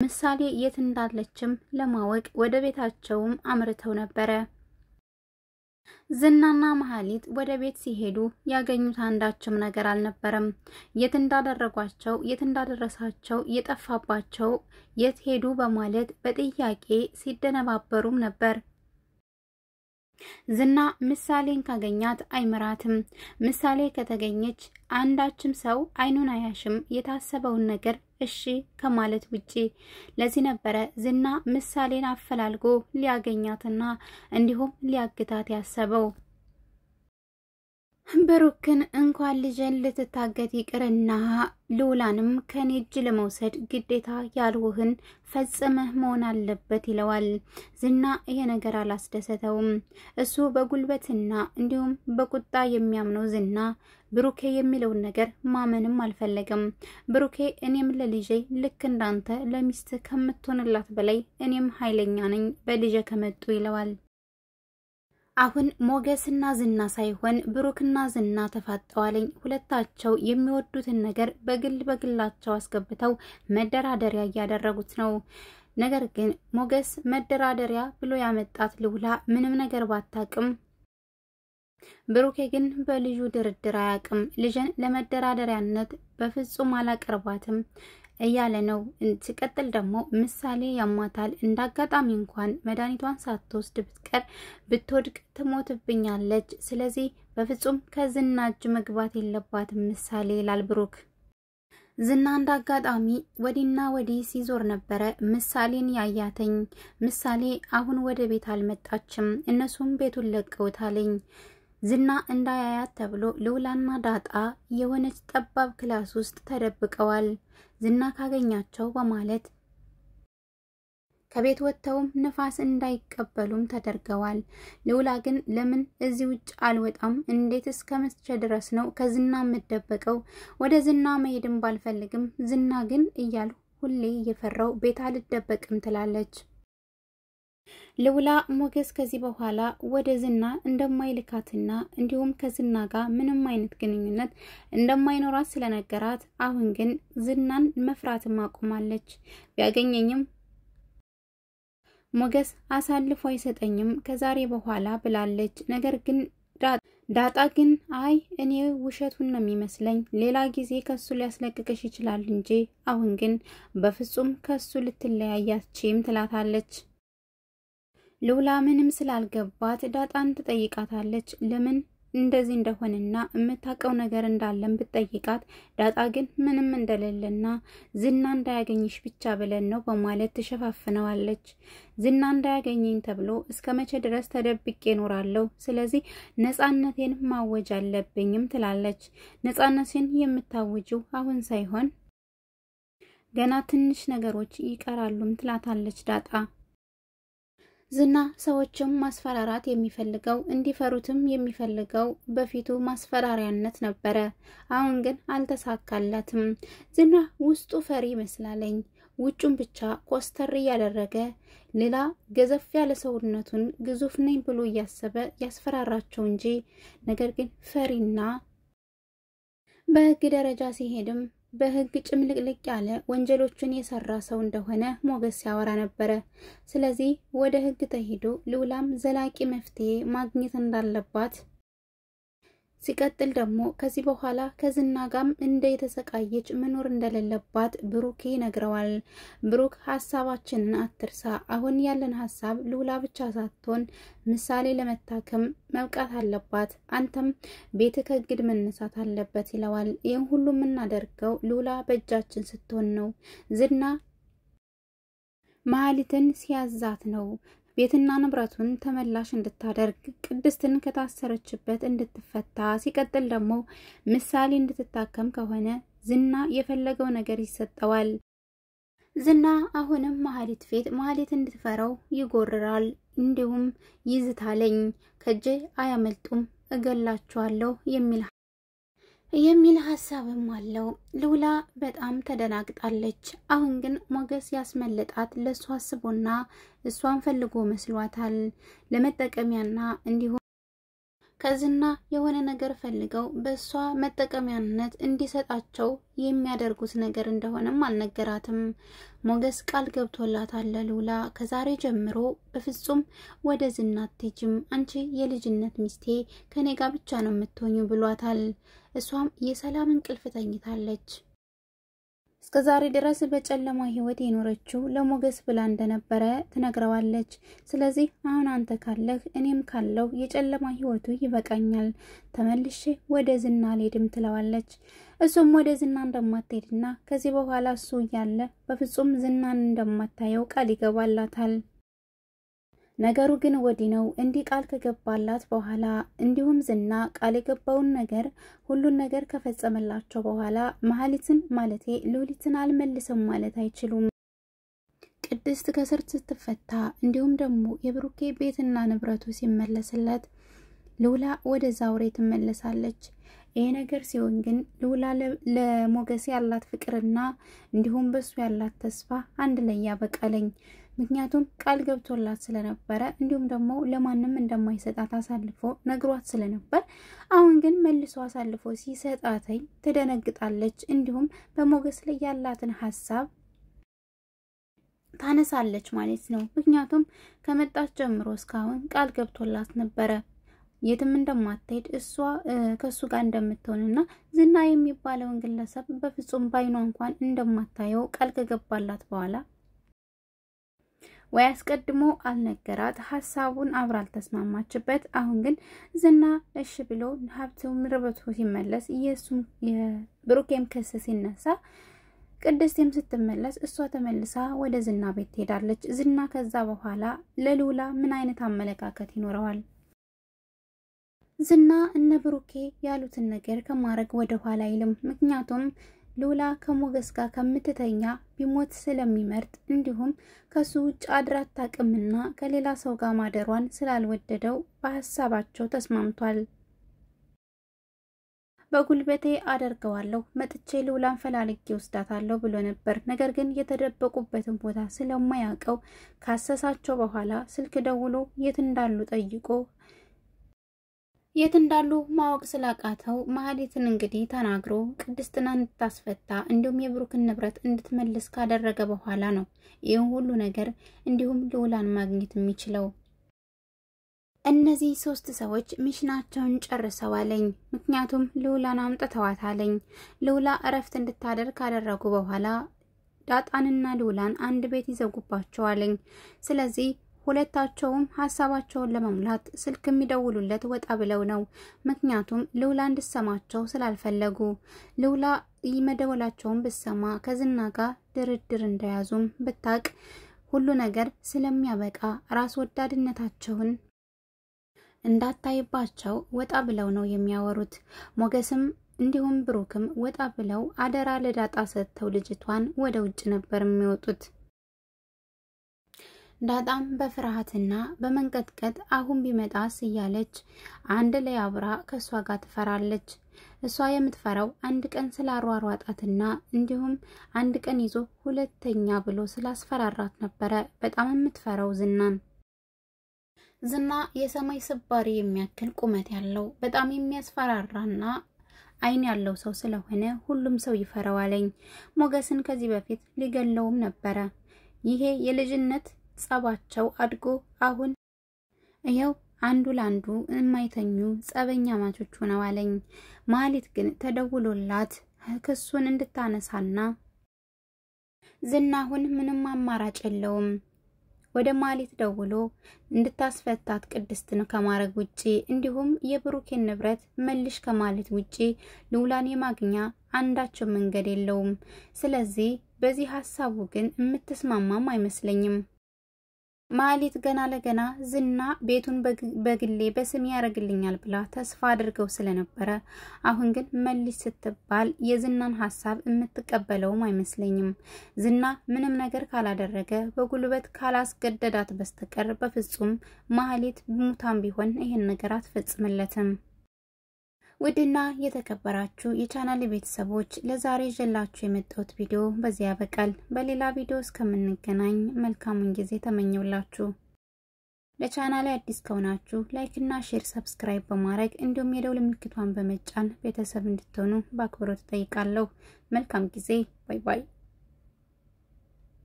ምሳሌ የት እንዳለችም ለማወቅ ወደ ቤታቸውም አምርተው ነበር። ዝናና መሐሊት ወደ ቤት ሲሄዱ ያገኙት አንዳችም ነገር አልነበረም። የት እንዳደረጓቸው የት እንዳደረሳቸው የጠፋባቸው የት ሄዱ በማለት በጥያቄ ሲደነባበሩም ነበር። ዝና ምሳሌን ካገኛት አይመራትም። ምሳሌ ከተገኘች አንዳችም ሰው አይኑን አያሽም የታሰበውን ነገር እሺ ከማለት ውጪ። ለዚህ ነበር ዝና ምሳሌን አፈላልጎ ሊያገኛትና እንዲሁም ሊያግታት ያሰበው። ብሩክን እንኳን ልጅን ልትታገት ይቅርና ሉላንም ከኔ እጅ ለመውሰድ ግዴታ ያልውህን ፈጽመህ መሆን አለበት ይለዋል። ዝና ይሄ ነገር አላስደሰተውም። እሱ በጉልበትና እንዲሁም በቁጣ የሚያምነው ዝና ብሩኬ የሚለውን ነገር ማመንም አልፈለገም። ብሩኬ እኔም ለልጄ ልክ እንዳንተ ለሚስት ከምትሆንላት በላይ እኔም ኃይለኛ ነኝ በልጄ ከመጡ ይለዋል። አሁን ሞገስና ዝና ሳይሆን ብሩክና ዝና ተፋጠዋለኝ። ሁለታቸው የሚወዱትን ነገር በግላቸው አስገብተው መደራደሪያ ያደረጉት ነው። ነገር ግን ሞገስ መደራደሪያ ብሎ ያመጣት ሉላ ምንም ነገር ባታቅም ብሩኬ ግን በልጁ ድርድር አያቅም። ልጅን ለመደራደሪያነት በፍጹም አላቀርባትም እያለ ነው። ሲቀጥል ደግሞ ምሳሌ ያማታል። እንዳጋጣሚ እንኳን መድኃኒቷን ሳትወስድ ብትቀር ብትወድቅ ትሞትብኛለች። ስለዚህ በፍጹም ከዝና እጅ መግባት የለባትም ምሳሌ ይላል ብሩክ። ዝና እንዳጋጣሚ ወዲና ወዲህ ሲዞር ነበረ ምሳሌን ያያተኝ። ምሳሌ አሁን ወደ ቤት አልመጣችም። እነሱም ቤቱን ለቀውታለኝ። ዝና እንዳያያት ተብሎ ሉላና ዳጣ የሆነች ጠባብ ክላስ ውስጥ ተደብቀዋል። ዝና ካገኛቸው በማለት ከቤት ወጥተውም ንፋስ እንዳይቀበሉም ተደርገዋል። ሉላ ግን ለምን እዚህ ውጭ አልወጣም? እንዴት እስከመቼ ድረስ ነው ከዝና የምደበቀው? ወደ ዝና መሄድም ባልፈልግም ዝና ግን እያሉ ሁሌ እየፈራው ቤት አልደበቅም ትላለች። ሉላ ሞገስ ከዚህ በኋላ ወደ ዝና እንደማይልካትና እንዲሁም ከዝና ጋር ምንም አይነት ግንኙነት እንደማይኖራት ስለነገራት አሁን ግን ዝናን መፍራትም አቁማለች። ቢያገኘኝም ሞገስ አሳልፎ አይሰጠኝም ከዛሬ በኋላ ብላለች። ነገር ግን ዳጣ ግን አይ እኔ ውሸቱን ነው የሚመስለኝ፣ ሌላ ጊዜ ከሱ ሊያስለቅቅሽ ይችላል እንጂ አሁን ግን በፍጹም ከሱ ልትለያያችም ትላታለች። ሉላ ምንም ስላልገባት ዳጣን ትጠይቃታለች ለምን እንደዚህ እንደሆነና የምታውቀው ነገር እንዳለም ብትጠይቃት ዳጣ ግን ምንም እንደሌለና ዝና እንዳያገኝሽ ብቻ ብለን ነው በማለት ትሸፋፍነዋለች። ዝና እንዳያገኘኝ ተብሎ እስከመቼ ድረስ ተደብቄ እኖራለሁ? ስለዚህ ነፃነቴን ማወጅ አለብኝም ትላለች። ነፃነትን የምታውጂው አሁን ሳይሆን ገና ትንሽ ነገሮች ይቀራሉም ትላታለች ዳጣ። ዝና ሰዎችም ማስፈራራት የሚፈልገው እንዲፈሩትም የሚፈልገው በፊቱ ማስፈራሪያነት ነበረ። አሁን ግን አልተሳካለትም። ዝና ውስጡ ፈሪ ይመስላለኝ። ውጩን ብቻ ኮስተር ያደረገ ሌላ ገዘፍ ያለ ሰውነቱን ግዙፍ ነኝ ብሎ እያሰበ ያስፈራራቸው እንጂ ነገር ግን ፈሪና በህግ ደረጃ ሲሄድም በህግ ጭምልቅልቅ ያለ ወንጀሎችን የሰራ ሰው እንደሆነ ሞገስ ያወራ ነበር። ስለዚህ ወደ ህግ ተሄዶ ሉላም ዘላቂ መፍትሄ ማግኘት እንዳለባት ሲቀጥል ደግሞ ከዚህ በኋላ ከዝና ጋም እንደተሰቃየች መኖር እንደሌለባት ብሩክ ይነግረዋል። ብሩክ ሐሳባችንን አትርሳ፣ አሁን ያለን ሐሳብ ሉላ ብቻ ሳትሆን ምሳሌ ለመታከም መብቃት አለባት፣ አንተም ቤት ከግድ መነሳት አለበት ይለዋል። ይሄን ሁሉ የምናደርገው ሉላ በእጃችን ስትሆን ነው። ዝና መሐሊትን ሲያዛት ነው ቤትና ንብረቱን ተመላሽ እንድታደርግ ቅድስትን ከታሰረችበት እንድትፈታ ሲቀጥል ደግሞ ምሳሌ እንድትታከም ከሆነ ዝና የፈለገው ነገር ይሰጠዋል። ዝና አሁንም መሐሊት ፊት መሐሊት እንድትፈራው ይጎርራል፣ እንዲሁም ይዝታለኝ ከጄ አያመልጡም እገላቸዋለሁ የሚል ሐሳብም አለው። ሉላ በጣም ተደናግጣለች። አሁን ግን ሞገስ ያስመለጣት ለሷ አስቦና እሷን ፈልጎ መስሏታል። ለመጠቀሚያና እንዲሁም ከዝና የሆነ ነገር ፈልገው በሷ መጠቀሚያነት እንዲሰጣቸው የሚያደርጉት ነገር እንደሆነም አልነገራትም። ሞገስ ቃል ገብቶላታል ለሉላ ከዛሬ ጀምሮ በፍጹም ወደ ዝና አትሄጂም፣ አንቺ የልጅነት ሚስቴ ከኔ ጋር ብቻ ነው የምትሆኚው ብሏታል። እሷም የሰላም እንቅልፍ ተኝታለች። እስከዛሬ ድረስ በጨለማ ህይወት የኖረችው ለሞገስ ብላ እንደነበረ ትነግረዋለች። ስለዚህ አሁን አንተ ካለህ እኔም ካለው የጨለማ ህይወቱ ይበቃኛል፣ ተመልሼ ወደ ዝና ልሄድም ትለዋለች። እሱም ወደ ዝና እንደማትሄድና ከዚህ በኋላ እሱ ያለ በፍጹም ዝናን እንደማታየው ቃል ይገባላታል። ነገሩ ግን ወዲህ ነው። እንዲህ ቃል ከገባላት በኋላ እንዲሁም ዝና ቃል የገባውን ነገር ሁሉን ነገር ከፈጸመላቸው በኋላ መሀሊትን ማለቴ ሉሊትን አልመልሰም ማለት አይችሉም። ቅድስት ከስር ስትፈታ እንዲሁም ደግሞ የብሩኬ ቤትና ንብረቱ ሲመለስለት ሉላ ወደ ዛውሬ ትመለሳለች። ይሄ ነገር ሲሆን ግን ሉላ ለሞገስ ያላት ፍቅርና እንዲሁም በሱ ያላት ተስፋ አንድ ላይ ያበቃለኝ። ምክንያቱም ቃል ገብቶላት ስለነበረ እንዲሁም ደግሞ ለማንም እንደማይሰጣት አሳልፎ ነግሯት ስለነበር አሁን ግን መልሶ አሳልፎ ሲሰጣተኝ ትደነግጣለች። እንዲሁም በሞገስ ላይ ያላትን ሐሳብ ታነሳለች ማለት ነው። ምክንያቱም ከመጣች ጀምሮ እስካሁን ቃል ገብቶላት ነበረ የትም እንደማትሄድ እሷ ከሱ ጋር እንደምትሆንና ዝና የሚባለውን ግለሰብ በፍጹም ባይኗ እንኳን እንደማታየው ቃል ከገባላት በኋላ ወይ አስቀድሞ አልነገራት ሐሳቡን አብራል ተስማማችበት። አሁን ግን ዝና እሺ ብሎ ሀብቱን ንብረቱ ሲመለስ ኢየሱስ የብሩኬም ከስ ሲነሳ ቅድስቴም ስትመለስ እሷ ተመልሳ ወደ ዝና ቤት ትሄዳለች። ዝና ከዛ በኋላ ለሉላ ምን አይነት አመለካከት ይኖረዋል? ዝና እነ ብሩኬ ያሉትን ነገር ከማረግ ወደ ኋላ አይልም። ምክንያቱም ሉላ ከሞገስ ጋር ከምትተኛ ቢሞት ስለሚመርጥ እንዲሁም ከሱ ውጭ አድራት ታቅምና ከሌላ ሰው ጋር ማደሯን ስላልወደደው በሐሳባቸው ተስማምቷል። በጉልበቴ አደርገዋለሁ መጥቼ ሉላን ፈላልጌ ወስዳታለሁ ብሎ ነበር። ነገር ግን የተደበቁበትን ቦታ ስለማያውቀው ካሰሳቸው በኋላ ስልክ ደውሎ የት እንዳሉ ጠይቆ የት እንዳሉ ማወቅ ስላቃተው መሀሊትን እንግዲህ ተናግሮ ቅድስትና እንድታስፈታ እንዲሁም የብሩክን ንብረት እንድትመልስ ካደረገ በኋላ ነው ይሄን ሁሉ ነገር እንዲሁም ሉላን ማግኘት የሚችለው። እነዚህ ሶስት ሰዎች ሚሽናቸውን ጨርሰዋለኝ። ምክንያቱም ሉላን አምጥተዋታለኝ። ሉላ እረፍት እንድታደርግ ካደረጉ በኋላ ዳጣንና ሉላን አንድ ቤት ይዘጉባቸዋለኝ። ስለዚህ ሁለታቸውም ሐሳባቸውን ለመሙላት ስልክ የሚደውሉለት ወጣ ብለው ነው። ምክንያቱም ሉላ እንድሰማቸው ስላልፈለጉ ሉላ ይመደወላቸውን ብሰማ ከዝና ጋር ድርድር እንደያዙም ብታቅ ሁሉ ነገር ስለሚያበቃ ራስ ወዳድነታቸውን እንዳታይባቸው ወጣ ብለው ነው የሚያወሩት። ሞገስም እንዲሁም ብሩክም ወጣ ብለው አደራ ለዳጣ ሰጥተው ልጅቷን ወደ ውጭ ነበር የሚወጡት። ዳጣም በፍርሃትና በመንቀጥቀጥ አሁን ቢመጣስ እያለች አንድ ላይ አብራ ከሷ ጋር ትፈራለች። እሷ የምትፈራው አንድ ቀን ስላሯሯጣትና እንዲሁም አንድ ቀን ይዞ ሁለተኛ ብሎ ስላስፈራራት ነበረ በጣም የምትፈራው ዝናን። ዝና የሰማይ ስባሪ የሚያክል ቁመት ያለው በጣም የሚያስፈራራና አይን ያለው ሰው ስለሆነ ሁሉም ሰው ይፈራዋለኝ። ሞገስን ከዚህ በፊት ሊገለውም ነበረ። ይሄ የልጅነት ጸባቸው አድጎ አሁን ይሄው አንዱ ላንዱ የማይተኙ ጸበኛ ማቾች ሆነዋለኝ። መሀሊት ግን ተደውሎላት ክሱን እንድታነሳና ዝና አሁን ምንም አማራጭ የለውም ወደ መሀሊት ደውሎ እንድታስፈታት ቅድስትን ከማረግ ውጪ እንዲሁም የብሩኬን ንብረት መልሽ ከማለት ውጪ ሉላን የማግኛ አንዳቸው መንገድ የለውም። ስለዚህ በዚህ ሐሳቡ ግን የምትስማማም አይመስለኝም። መሀሊት ገና ለገና ዝና ቤቱን በግሌ በስም ያረግልኛል ብላ ተስፋ አድርገው ስለነበረ አሁን ግን መልስ ስትባል የዝናን ሐሳብ የምትቀበለውም አይመስለኝም። ዝና ምንም ነገር ካላደረገ በጉልበት ካላስገደዳት በስተቀር በፍጹም መሀሊት ሙታም ቢሆን ይሄን ነገር አትፈጽምለትም። ውድና የተከበራችሁ የቻናል ቤተሰቦች ለዛሬ ይዤላችሁ የመጣሁት ቪዲዮ በዚህ ያበቃል። በሌላ ቪዲዮ እስከምንገናኝ መልካሙን ጊዜ ተመኘውላችሁ። ለቻናሌ አዲስ ከሆናችሁ ላይክ እና ሼር ሰብስክራይብ በማድረግ እንዲሁም የደውል ምልክቷን በመጫን ቤተሰብ እንድትሆኑ በአክብሮት እጠይቃለሁ። መልካም ጊዜ። ባይ ባይ።